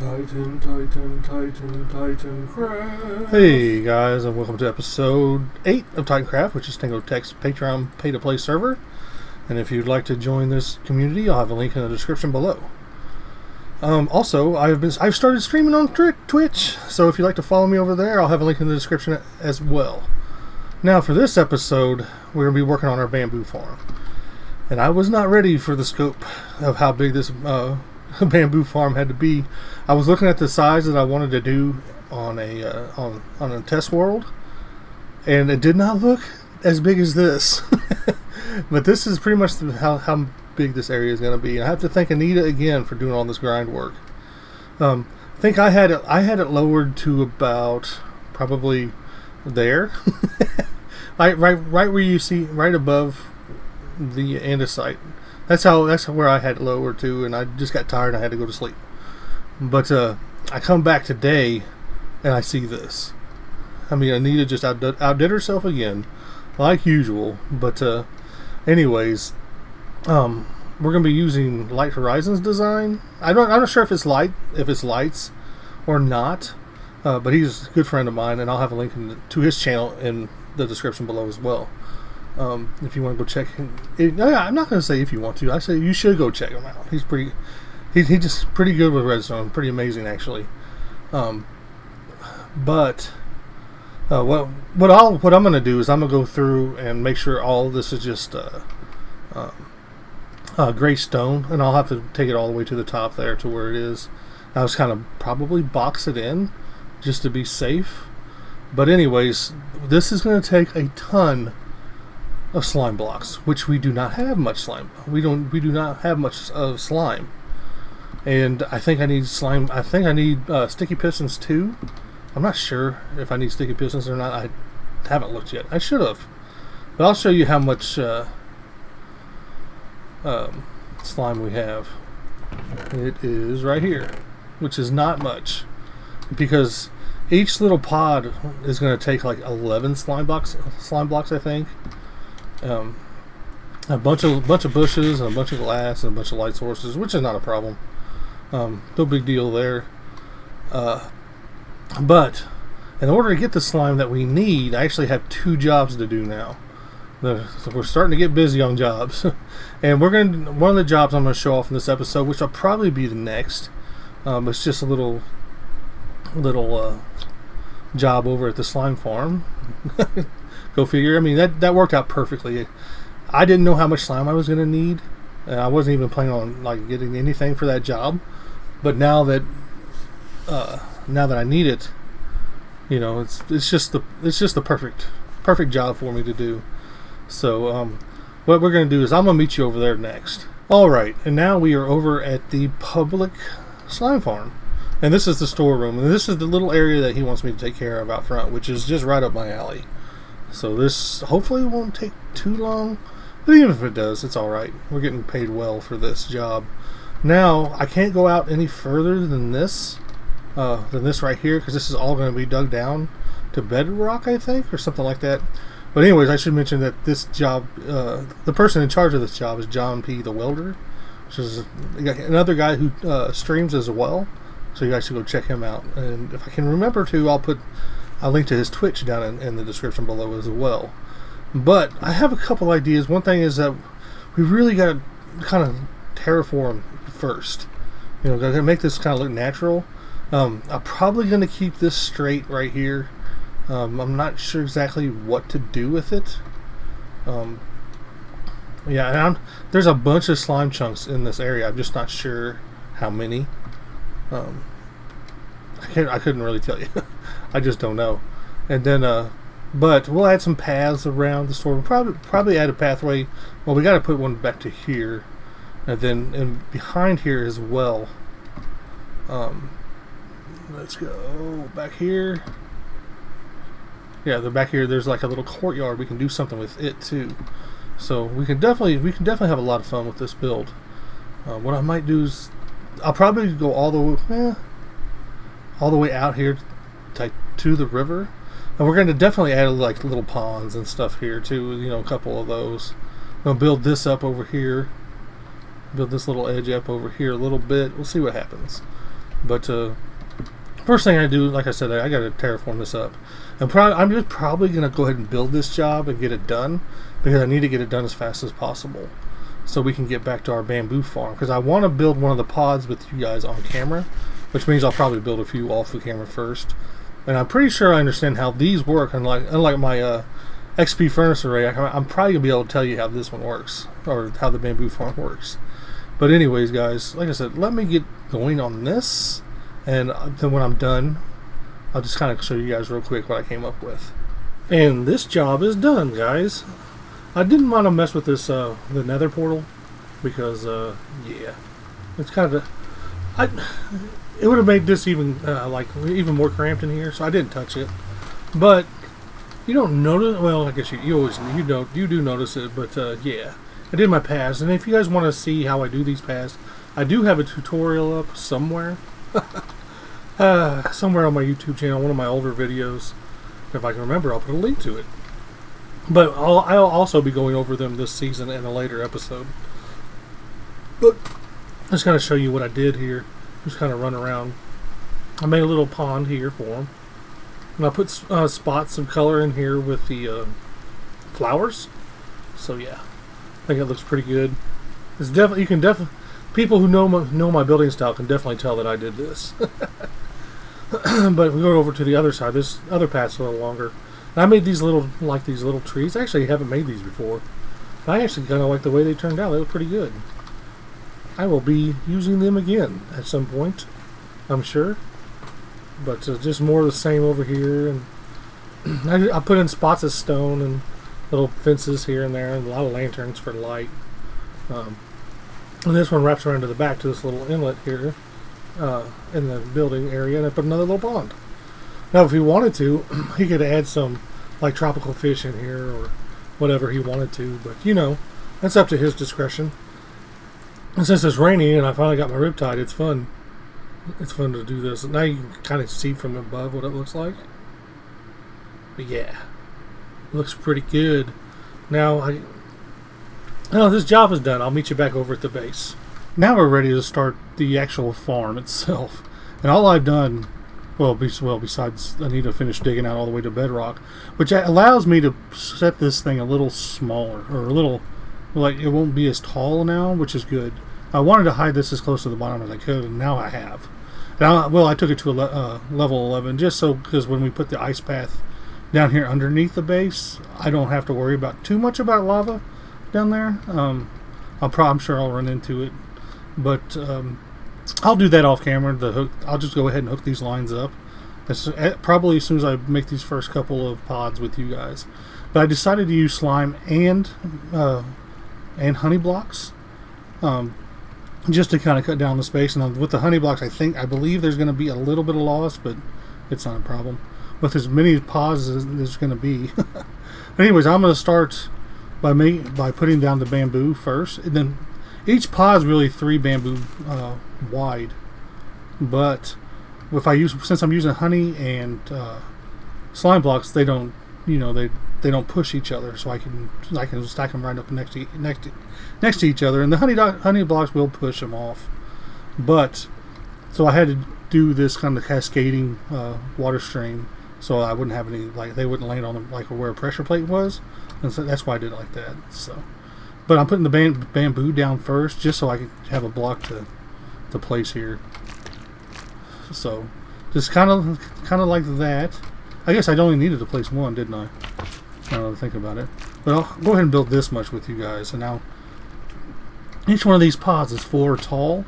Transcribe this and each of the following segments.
Titancraft. Hey guys, and welcome to episode 8 of Titancraft, which is Tango Tech's Patreon pay-to-play server. And if you'd like to join this community, I'll have a link in the description below. Also, I've started streaming on Twitch, so if you'd like to follow me over there, I'll have a link in the description as well. Now, for this episode, we're going to be working on our bamboo farm. And I was not ready for the scope of how big this bamboo farm had to be. I was looking at the size that I wanted to do on a test world, and it did not look as big as this. But this is pretty much how big this area is going to be. I have to thank Anita again for doing all this grind work. I think I had it lowered to about probably there, right where you see right above the andesite. That's where I had it lowered to, and I just got tired and I had to go to sleep. But I come back today and I see this. I mean, Anita just outdid herself again, like usual. But anyways, we're gonna be using Litehorizon's design. I'm not sure if it's lights or not, but he's a good friend of mine, and I'll have a link to his channel in the description below as well. If you want to go check him, I'm not going to say if you want to. I say you should go check him out. He's just pretty good with redstone. Pretty amazing, actually. But what I'm going to do is I'm going to go through and make sure all of this is just gray stone, and I'll have to take it all the way to the top there to where it is. I was kind of probably box it in just to be safe. But anyways, this is going to take a ton of slime blocks, which we do not have much slime. We do not have much of slime, and I think I need slime. I think I need sticky pistons too. I'm not sure if I need sticky pistons or not. I haven't looked yet. I should have, but I'll show you how much slime we have. It is right here, which is not much, because each little pod is going to take like 11 slime blocks. I think. A bunch of bushes and a bunch of glass and a bunch of light sources, which is not a problem. No big deal there. But in order to get the slime that we need, I actually have 2 jobs to do now. So we're starting to get busy on jobs, and one of the jobs I'm going to show off in this episode, which will probably be the next. It's just a little job over at the slime farm. Go figure. I mean, that worked out perfectly. I didn't know how much slime I was going to need. I wasn't even planning on like getting anything for that job. But now that I need it, you know, it's just the perfect job for me to do. So what we're going to do is I'm going to meet you over there next. All right, and now we are over at the public slime farm. And this is the storeroom, and this is the little area that he wants me to take care of out front, which is just right up my alley. So this hopefully won't take too long, but even if it does, it's alright. We're getting paid well for this job. Now, I can't go out any further than this right here, because this is all going to be dug down to bedrock, I think, or something like that. But anyways, I should mention that this job, the person in charge of this job is JohnPtheWelder, which is another guy who streams as well. So you guys should go check him out. And if I can remember to, I'll link to his Twitch down in the description below as well. But I have a couple ideas. One thing is that we really got to kind of terraform first. You know, got to make this kind of look natural. I'm probably going to keep this straight right here. I'm not sure exactly what to do with it. Yeah, and there's a bunch of slime chunks in this area. I'm just not sure how many. I couldn't really tell you. I just don't know. And then, but we'll add some paths around the store. We'll probably add a pathway. Well, we got to put one back to here, and then behind here as well. Let's go back here. Yeah, the back here. There's like a little courtyard. We can do something with it too. So we can definitely have a lot of fun with this build. What I might do is I'll probably go all the way out here to the river, and we're going to definitely add like little ponds and stuff here too. You know, a couple of those. We'll build this up over here, build this little edge up over here a little bit. We'll see what happens. But first thing I do, like I said, I got to terraform this up. And I'm just probably going to go ahead and build this job and get it done, because I need to get it done as fast as possible so we can get back to our bamboo farm. Because I want to build one of the pods with you guys on camera, which means I'll probably build a few off the camera first. And I'm pretty sure I understand how these work. Unlike my XP furnace array, I'm probably going to be able to tell you how this one works, or how the bamboo farm works. But anyways, guys, like I said, let me get going on this, and then when I'm done, I'll just kind of show you guys real quick what I came up with. And this job is done, guys. I didn't want to mess with this the nether portal, because yeah, it's kind of it would have made this even even more cramped in here, so I didn't touch it. But you don't notice. Well, I guess you do notice it. But yeah, I did my paths, and if you guys want to see how I do these paths, I do have a tutorial up somewhere. Somewhere on my YouTube channel, one of my older videos. If I can remember, I'll put a link to it. But I'll also be going over them this season in a later episode. But I'm just going to show you what I did here. Just kind of run around. I made a little pond here for them. And I put spots of color in here with the flowers. So yeah, I think it looks pretty good. It's definitely, people who know my building style can definitely tell that I did this. But we go over to the other side. This other path's a little longer. And I made these little trees. Actually, I haven't made these before. But I actually kind of like the way they turned out. They look pretty good. I will be using them again at some point, I'm sure. But just more of the same over here. And I put in spots of stone and little fences here and there, and a lot of lanterns for light. And this one wraps around to the back to this little inlet here. In the building area, and I put another little pond. Now if he wanted to, he could add some like tropical fish in here or whatever he wanted to, but you know, that's up to his discretion. And since it's raining and I finally got my riptide, it's fun to do this. Now you can kind of see from above what it looks like. But yeah, it looks pretty good. Now this job is done. I'll meet you back over at the base. Now we're ready to start the actual farm itself. And all I've done, besides I need to finish digging out all the way to bedrock, which allows me to set this thing a little smaller, or a little, like it won't be as tall now, which is good. I wanted to hide this as close to the bottom as I could, and now I have. And I took it to a level 11, just so, because when we put the ice path down here underneath the base, I don't have to worry about too much about lava down there. I'm sure I'll run into it. But I'll do that off camera. I'll just go ahead and hook these lines up. Probably as soon as I make these first couple of pods with you guys. But I decided to use slime and honey blocks, just to kind of cut down the space. And with the honey blocks, I believe there's going to be a little bit of loss, but it's not a problem. With as many pods as there's going to be. Anyways, I'm going to start by putting down the bamboo first, and then. Each pod is really 3 bamboo wide, but since I'm using honey and slime blocks, they don't push each other, so I can stack them right up next to each other, and the honey blocks will push them off. But so I had to do this kind of cascading water stream, so I wouldn't have any they wouldn't land on them where a pressure plate was, and so that's why I did it like that. So. But I'm putting the bamboo down first, just so I can have a block to place here. So, just kind of like that. I guess I only needed to place one, didn't I? Now that I think about it. But I'll go ahead and build this much with you guys. And now, each one of these pods is 4 tall.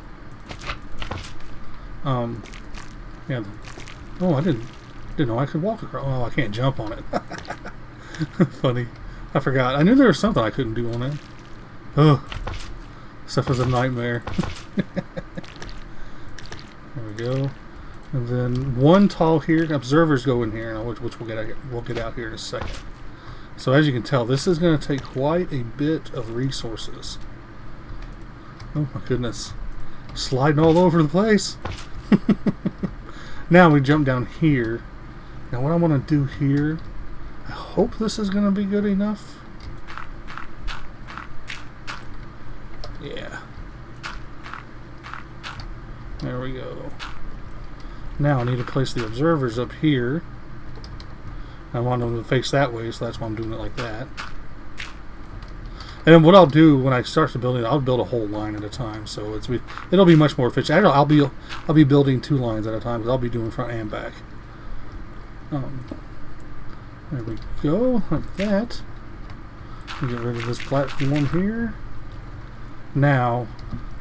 Yeah. Oh, I didn't know I could walk across. Oh, I can't jump on it. Funny. I forgot. I knew there was something I couldn't do on it. Oh, stuff was a nightmare. There we go. And then 1 tall here. Observers go in here, which we'll get out here in a second. So as you can tell, this is going to take quite a bit of resources. Oh my goodness, sliding all over the place. Now we jump down here. Now what I want to do here, I hope this is going to be good enough. Yeah. There we go. Now I need to place the observers up here. I want them to face that way, so that's why I'm doing it like that. And what I'll do when I start the building, I'll build a whole line at a time, so it'll be much more efficient. I'll be building 2 lines at a time, because I'll be doing front and back. There we go, like that. Get rid of this platform here. Now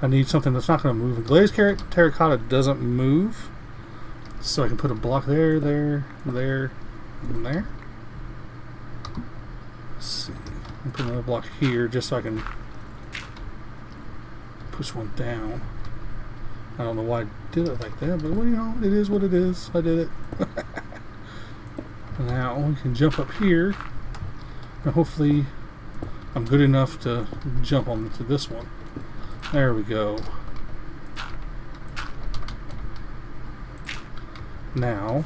I need something that's not going to move. Glazed terracotta doesn't move, so I can put a block there, there, there, and there. Let's see. I'll put another block here just so I can push one down. I don't know why I did it like that, but well, you know, it is what it is. I did it. Now we can jump up here, and hopefully I'm good enough to jump onto this one. There we go. Now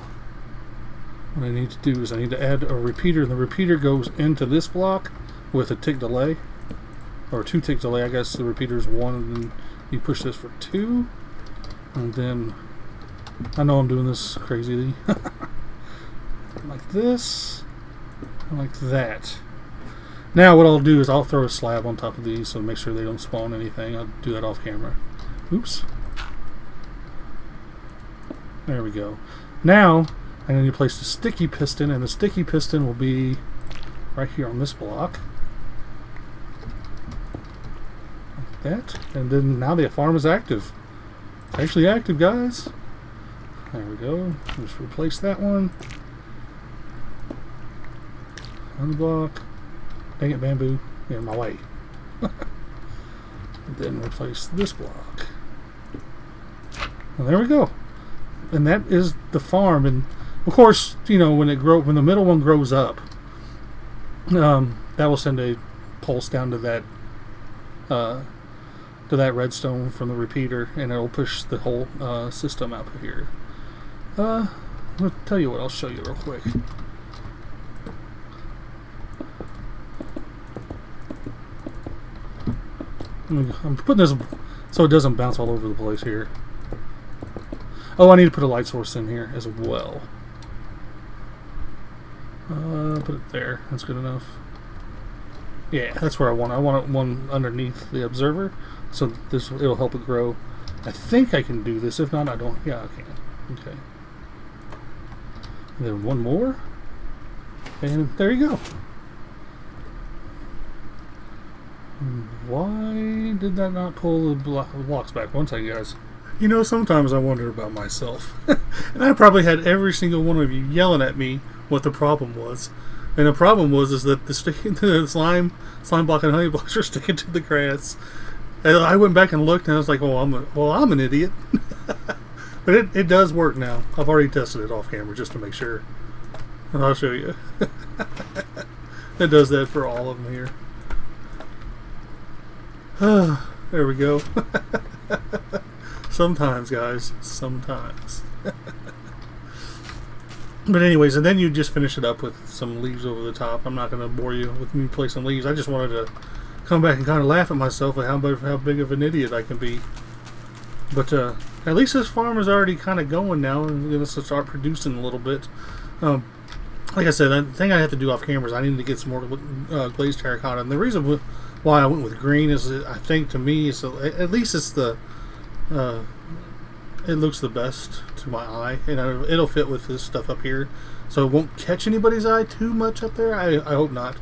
what I need to do is I need to add a repeater, and the repeater goes into this block with a tick delay, or 2 tick delay. I guess the repeater is 1, and then you push this for 2, and then I know I'm doing this crazily. Like this, and like that. Now what I'll do is I'll throw a slab on top of these so make sure they don't spawn anything. I'll do that off camera. Oops. There we go. Now I need to place the sticky piston, and the sticky piston will be right here on this block. Like that. And then now the farm is active. It's actually active, guys. There we go. Just replace that one. Unblock. Dang it, bamboo. You're in my way. Then replace this block. And there we go. And that is the farm. And of course, you know, when the middle one grows up, that will send a pulse down to that redstone from the repeater, and it'll push the whole system out here. I'll tell you what. I'll show you real quick. I'm putting this so it doesn't bounce all over the place here. Oh, I need to put a light source in here as well. Put it there. That's good enough. Yeah, that's where I want it. I want it one underneath the observer, so it'll help it grow. I think I can do this. If not, I don't. Yeah, I can. Okay. And then one more, and there you go. Why did that not pull the blocks back? One second, guys. You know, sometimes I wonder about myself. And I probably had every single one of you yelling at me what the problem was. And the problem was that the slime block and honey blocks are sticking to the grass. And I went back and looked, and I was like, "Oh, I'm an idiot." But it does work now. I've already tested it off camera just to make sure, and I'll show you. It does that for all of them here. There we go. Sometimes, guys. Sometimes. But anyways, and then you just finish it up with some leaves over the top. I'm not going to bore you with me placing leaves. I just wanted to come back and kind of laugh at myself at how big of an idiot I can be. But at least this farm is already kind of going now, and going to start producing a little bit. Like I said, the thing I have to do off camera is I need to get some more glazed terracotta. And the reason why I went with green is that I think to me, at least it's it looks the best to my eye, and it'll fit with this stuff up here, so it won't catch anybody's eye too much up there. I hope not,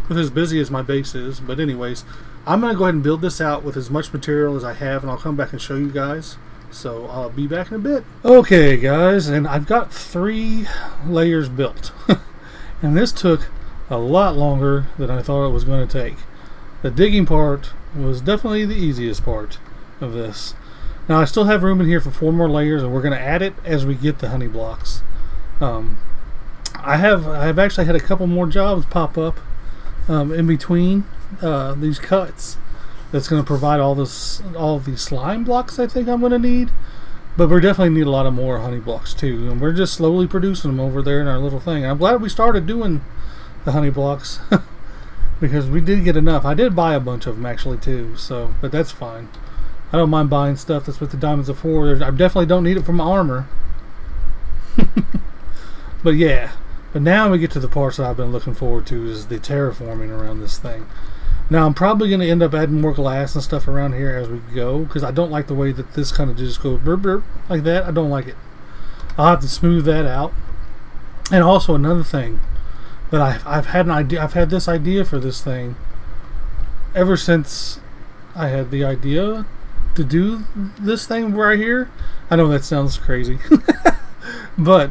with as busy as my base is. But anyways, I'm going to go ahead and build this out with as much material as I have, and I'll come back and show you guys. So I'll be back in a bit. Okay, guys, and I've got 3 layers built. And this took a lot longer than I thought it was going to take. The digging part was definitely the easiest part of this. Now I still have room in here for 4 more layers, and we're going to add it as we get the honey blocks. I've actually had a couple more jobs pop up in between these cuts. That's going to provide all these slime blocks I think I'm going to need. But we definitely need a lot of more honey blocks too, and we're just slowly producing them over there in our little thing. And I'm glad we started doing the honey blocks because we did get enough. I did buy a bunch of them actually too, but that's fine. I don't mind buying stuff that's with the Diamonds of 4. I definitely don't need it for my armor. But yeah, but now we get to the parts that I've been looking forward to, is the terraforming around this thing. Now I'm probably going to end up adding more glass and stuff around here as we go, because I don't like the way that this kind of just goes burp, burp, like that. I don't like it. I'll have to smooth that out. And also another thing that I've had an idea. I've had this idea for this thing ever since I had the idea to do this thing right here. I know that sounds crazy, but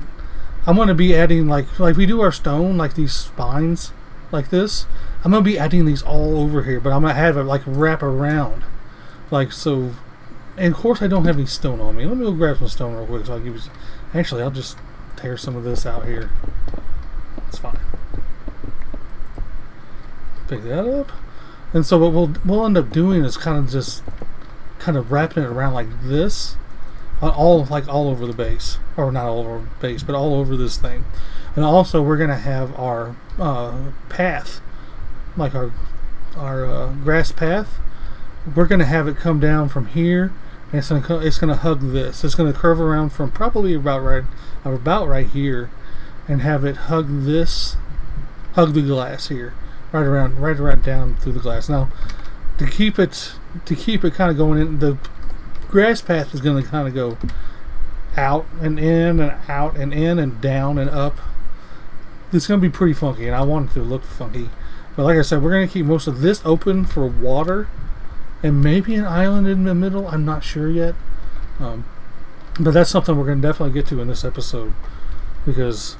I'm going to be adding like we do our stone, like these spines like this. I'm going to be adding these all over here, but I'm going to have it like wrap around, like so. And of course I don't have any stone on me. Let me go grab some stone real quick so I'll give you. Actually, I'll just tear some of this out here. It's fine. Pick that up. And so what we'll end up doing is kind of wrapping it around like this, all over the base, or not all over the base, but all over this thing. And also we're gonna have our path, like our grass path. We're gonna have it come down from here, and it's gonna hug this. It's gonna curve around from probably about right here, and have it hug the glass here. Right around down through the glass. Now, to keep it kind of going in, the grass path is going to kind of go out and in and out and in and down and up. It's going to be pretty funky, and I want it to look funky. But like I said, we're going to keep most of this open for water, and maybe an island in the middle. I'm not sure yet. But that's something we're going to definitely get to in this episode, because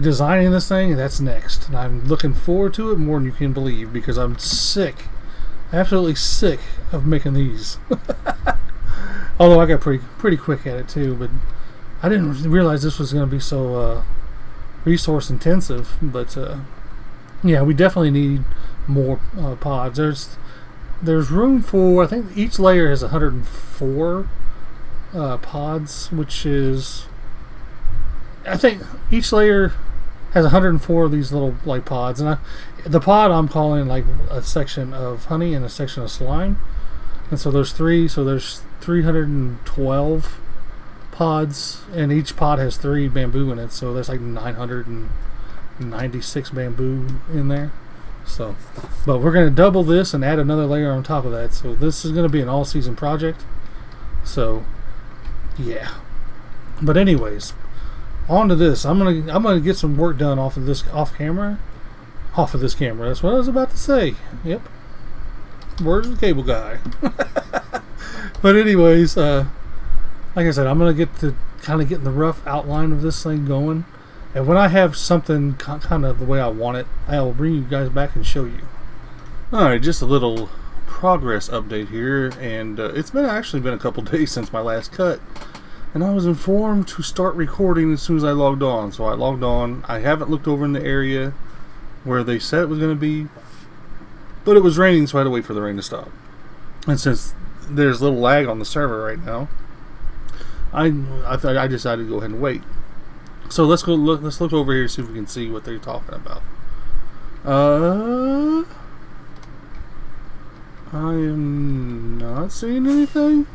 designing this thing, that's next, and I'm looking forward to it more than you can believe, because I'm absolutely sick of making these. Although I got pretty quick at it too, but I didn't realize this was going to be so resource intensive. But yeah, we definitely need more pods. There's room for, I think each layer has 104 pods, which is, I think each layer has 104 of these little like pods, and the pod I'm calling like a section of honey and a section of slime, and so there's 312 pods, and each pod has 3 bamboo in it, so there's like 996 bamboo in there. So, but we're going to double this and add another layer on top of that, so this is going to be an all-season project. So yeah, but anyways, on to this. I'm gonna get some work done off of this camera. That's what I was about to say. Yep. Words of the cable guy. But anyways, like I said, I'm gonna get to kind of getting the rough outline of this thing going, and when I have something kind of the way I want it, I will bring you guys back and show you. All right, just a little progress update here, and it's actually been a couple days since my last cut. And I was informed to start recording as soon as I logged on. So I logged on. I haven't looked over in the area where they said it was going to be, but it was raining, so I had to wait for the rain to stop. And since there's a little lag on the server right now, I decided to go ahead and wait. So let's look over here and see if we can see what they're talking about. I am not seeing anything.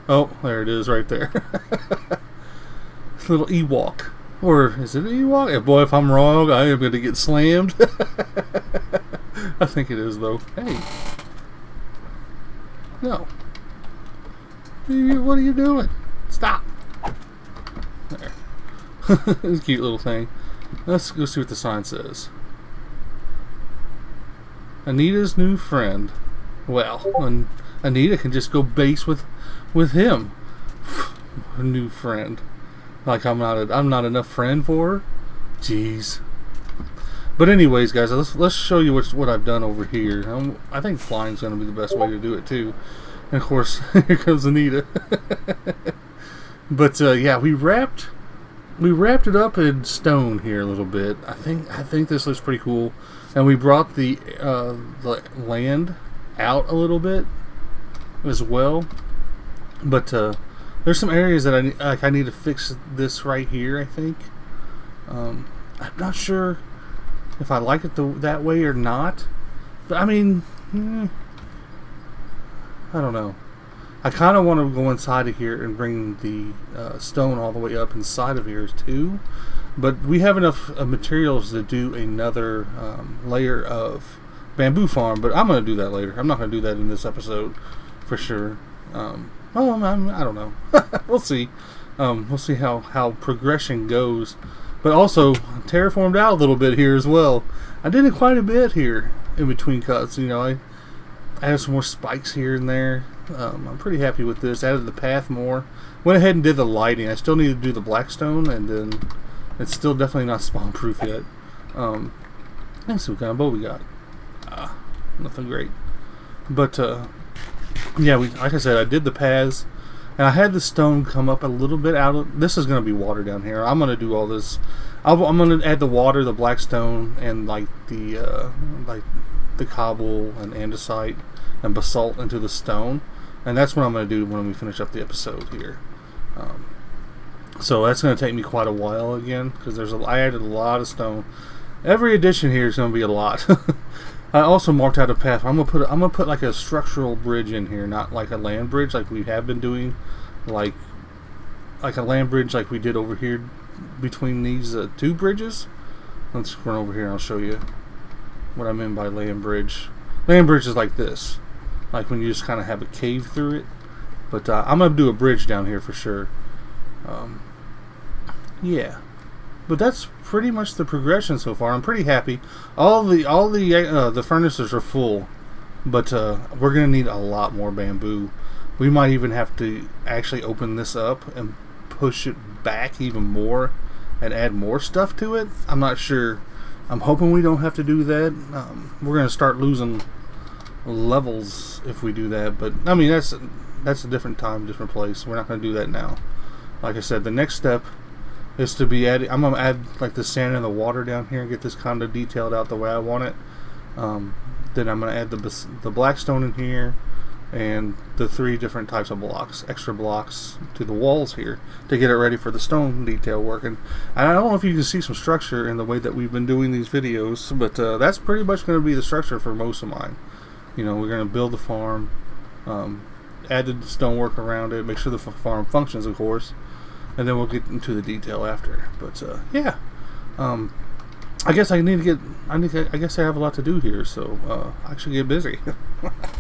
Oh, there it is right there. Little Ewok. Or is it an Ewok? Yeah, boy, if I'm wrong, I am going to get slammed. I think it is, though. Hey. No. What are you doing? Stop. There. It's a cute little thing. Let's go see what the sign says. Anita's new friend. Well, Anita can just go base with him. A new friend. Like I'm not enough friend for her. Jeez. But anyways, guys, let's show you what I've done over here. I think flying's going to be the best way to do it too. And of course, here comes Anita. But yeah, we wrapped it up in stone here a little bit. I think this looks pretty cool. And we brought the land out a little bit as well. But there's some areas that I need to fix this right here, I think. I'm not sure if I like it that way or not. But I mean, I don't know. I kind of want to go inside of here and bring the stone all the way up inside of here too. But we have enough materials to do another layer of bamboo farm. But I'm going to do that later. I'm not going to do that in this episode for sure. I don't know. We'll see. We'll see how progression goes. But also, terraformed out a little bit here as well. I did it quite a bit here in between cuts. You know, I added some more spikes here and there. I'm pretty happy with this. Added the path more. Went ahead and did the lighting. I still need to do the blackstone, and then it's still definitely not spawn proof yet. Let's see what kind of bow we got. Nothing great. But yeah, like I said, I did the paths, and I had the stone come up a little bit out of. This is going to be water down here. I'm going to do all this. I'm going to add the water, the blackstone, and like the cobble and andesite and basalt into the stone, and that's what I'm going to do when we finish up the episode here. So that's going to take me quite a while again, because I added a lot of stone. Every addition here is going to be a lot. I also marked out a path. I'm gonna put like a structural bridge in here, not like a land bridge like we have been doing, like a land bridge like we did over here between these two bridges. Let's run over here and I'll show you what I mean by land bridge. Land bridge is like this, like when you just kind of have a cave through it. But I'm gonna do a bridge down here for sure. Yeah. But that's pretty much the progression so far. I'm pretty happy. All the furnaces are full, but we're gonna need a lot more bamboo. We might even have to actually open this up and push it back even more and add more stuff to it. I'm not sure. I'm hoping we don't have to do that. We're gonna start losing levels if we do that. But I mean, that's a different time, different place. We're not gonna do that now. Like I said, the next step is to be adding. I'm gonna add like the sand and the water down here and get this kind of detailed out the way I want it. Then I'm gonna add the blackstone in here and the 3 different types of blocks, extra blocks to the walls here to get it ready for the stone detail work. And I don't know if you can see some structure in the way that we've been doing these videos, but that's pretty much going to be the structure for most of mine. You know, we're going to build the farm, add the stonework around it, make sure the farm functions, of course, and then we'll get into the detail after. But yeah, I guess I guess I have a lot to do here, so I should get busy.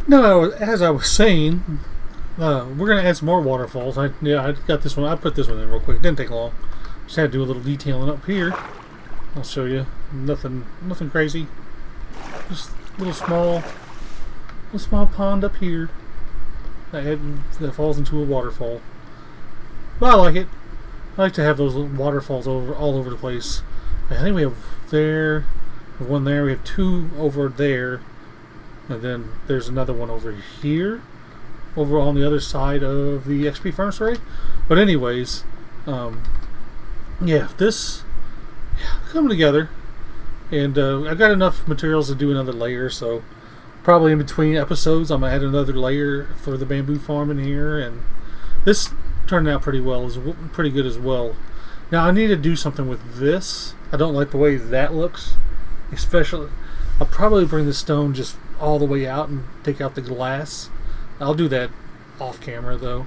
No, as I was saying, we're gonna add some more waterfalls. I got this one. I put this one in real quick. It didn't take long. Just had to do a little detailing up here. I'll show you. Nothing crazy. Just a little small pond up here that falls into a waterfall. But I like it. I like to have those waterfalls all over the place. I think we have one there, we have 2 over there, and then there's another one over here, over on the other side of the XP furnace array. But anyways, yeah, this coming together, and I got enough materials to do another layer, so probably in between episodes I'm going to add another layer for the bamboo farm in here, and this turned out pretty good as well. Now I need to do something with this. I don't like the way that looks, especially. I'll probably bring the stone just all the way out and take out the glass. I'll do that off camera though.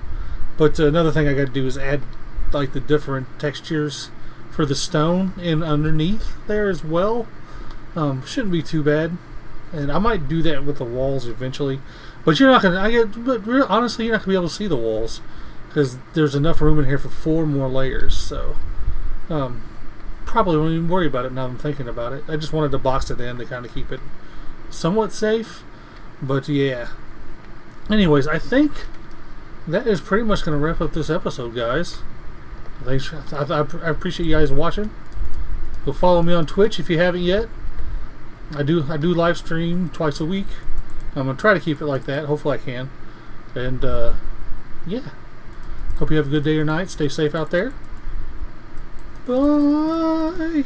But another thing I got to do is add like the different textures for the stone and underneath there as well. Shouldn't be too bad, and I might do that with the walls eventually. But you're not gonna. Honestly, you're not gonna be able to see the walls because there's enough room in here for 4 more layers. So. Probably won't even worry about it now that I'm thinking about it. I just wanted to box it in to kind of keep it somewhat safe. But yeah. Anyways, I think that is pretty much going to wrap up this episode, guys. Thanks. I appreciate you guys watching. Go follow me on Twitch if you haven't yet. I do live stream twice a week. I'm going to try to keep it like that. Hopefully I can. And yeah. Hope you have a good day or night. Stay safe out there. Bye.